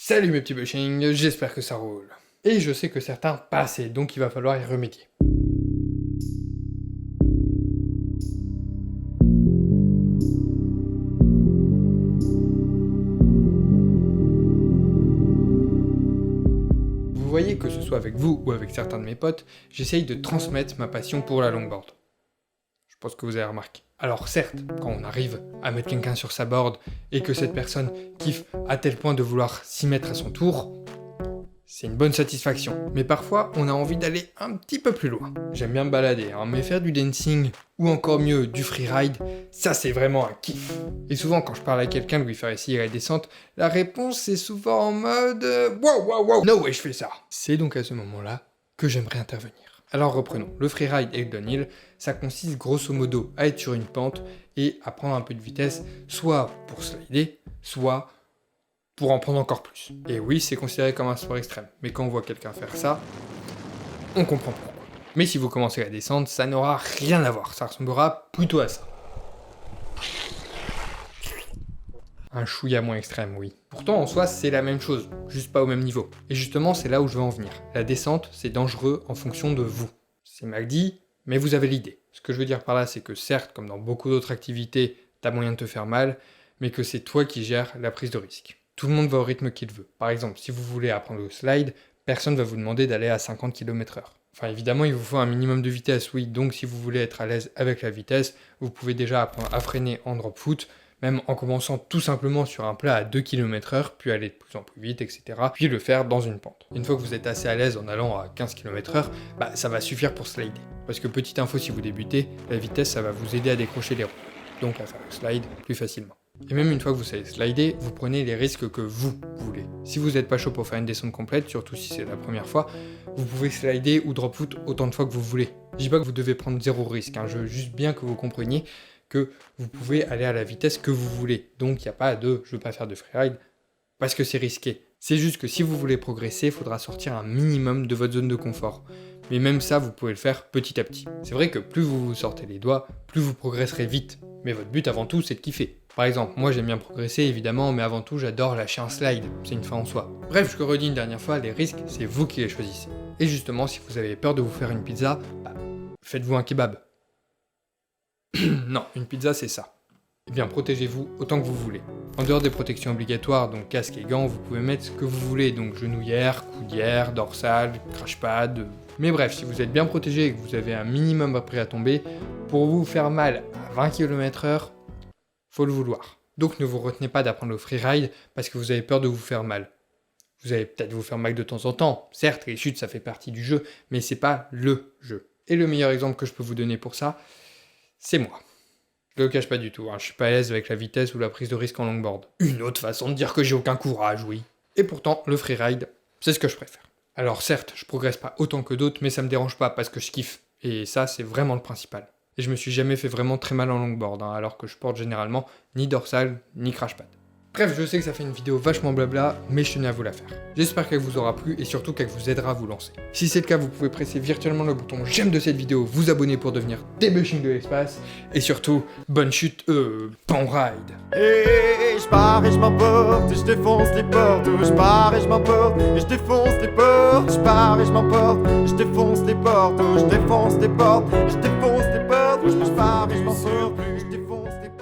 Salut mes petits bushings, j'espère que ça roule. Et je sais que certains pas assez, donc il va falloir y remédier. Vous voyez, que ce soit avec vous ou avec certains de mes potes, j'essaye de transmettre ma passion pour la longboard. Je pense que vous avez remarqué. Alors certes, quand on arrive à mettre quelqu'un sur sa board et que cette personne kiffe à tel point de vouloir s'y mettre à son tour, c'est une bonne satisfaction. Mais parfois, on a envie d'aller un petit peu plus loin. J'aime bien me balader, hein, mais faire du dancing, ou encore mieux, du freeride, ça c'est vraiment un kiff. Et souvent, quand je parle à quelqu'un de lui faire essayer la descente, la réponse est souvent en mode wow, wow, wow, no way, je fais ça. C'est donc à ce moment-là que j'aimerais intervenir. Alors reprenons, le freeride et le downhill, ça consiste grosso modo à être sur une pente et à prendre un peu de vitesse, soit pour slider, soit pour en prendre encore plus. Et oui, c'est considéré comme un sport extrême, mais quand on voit quelqu'un faire ça, on comprend pourquoi. Mais si vous commencez la descente, ça n'aura rien à voir, ça ressemblera plutôt à ça. Un chouïa moins extrême, oui. Pourtant, en soi, c'est la même chose, juste pas au même niveau. Et justement, c'est là où je veux en venir. La descente, c'est dangereux en fonction de vous. C'est mal dit, mais vous avez l'idée. Ce que je veux dire par là, c'est que certes, comme dans beaucoup d'autres activités, t'as moyen de te faire mal, mais que c'est toi qui gères la prise de risque. Tout le monde va au rythme qu'il veut. Par exemple, si vous voulez apprendre le slide, personne va vous demander d'aller à 50 km/h. Enfin, évidemment, il vous faut un minimum de vitesse, oui, donc si vous voulez être à l'aise avec la vitesse, vous pouvez déjà apprendre à freiner en drop foot, même en commençant tout simplement sur un plat à 2 km/h, puis aller de plus en plus vite, etc. Puis le faire dans une pente. Une fois que vous êtes assez à l'aise en allant à 15 km/h, ça va suffire pour slider. Parce que petite info, si vous débutez, la vitesse, ça va vous aider à décrocher les roues. Donc à faire le slide plus facilement. Et même une fois que vous savez slider, vous prenez les risques que vous voulez. Si vous n'êtes pas chaud pour faire une descente complète, surtout si c'est la première fois, vous pouvez slider ou drop foot autant de fois que vous voulez. Je dis pas que vous devez prendre zéro risque, je veux juste bien que vous compreniez que vous pouvez aller à la vitesse que vous voulez. Donc il n'y a pas de je veux pas faire de freeride parce que c'est risqué. C'est juste que si vous voulez progresser, il faudra sortir un minimum de votre zone de confort. Mais même ça, vous pouvez le faire petit à petit. C'est vrai que plus vous vous sortez les doigts, plus vous progresserez vite. Mais votre but avant tout, c'est de kiffer. Par exemple, moi j'aime bien progresser évidemment, mais avant tout j'adore lâcher un slide, c'est une fin en soi. Bref, je le redis une dernière fois, les risques, c'est vous qui les choisissez. Et justement, si vous avez peur de vous faire une pizza, faites-vous un kebab. Non, une pizza c'est ça. Eh bien, protégez-vous autant que vous voulez. En dehors des protections obligatoires, donc casque et gants, vous pouvez mettre ce que vous voulez, donc genouillère, coudière, dorsale, crash-pad. Mais bref, si vous êtes bien protégé et que vous avez un minimum après à tomber, pour vous faire mal à 20 km/h, faut le vouloir. Donc ne vous retenez pas d'apprendre le freeride parce que vous avez peur de vous faire mal. Vous allez peut-être vous faire mal de temps en temps. Certes, les chutes ça fait partie du jeu, mais c'est pas le jeu. Et le meilleur exemple que je peux vous donner pour ça, c'est moi. Je le cache pas du tout, je suis pas à l'aise avec la vitesse ou la prise de risque en longboard. Une autre façon de dire que j'ai aucun courage, oui. Et pourtant, le freeride, c'est ce que je préfère. Alors certes, je progresse pas autant que d'autres, mais ça me dérange pas parce que je kiffe. Et ça, c'est vraiment le principal. Et je me suis jamais fait vraiment très mal en longboard, alors que je porte généralement ni dorsale, ni crashpad. Bref, je sais que ça fait une vidéo vachement blabla, mais je tenais à vous la faire. J'espère qu'elle vous aura plu et surtout qu'elle vous aidera à vous lancer. Si c'est le cas, vous pouvez presser virtuellement le bouton j'aime de cette vidéo, vous abonner pour devenir des bushings de l'espace, et surtout, bonne chute, bon ride. Et je pars et je m'emporte, et je défonce les portes. Je pars et je m'emporte, et je défonce les portes. Je pars et je m'emporte, et je défonce les portes. Je défonce les portes, je défonce les portes. Je pars et je m'emporte, et je défonce les portes.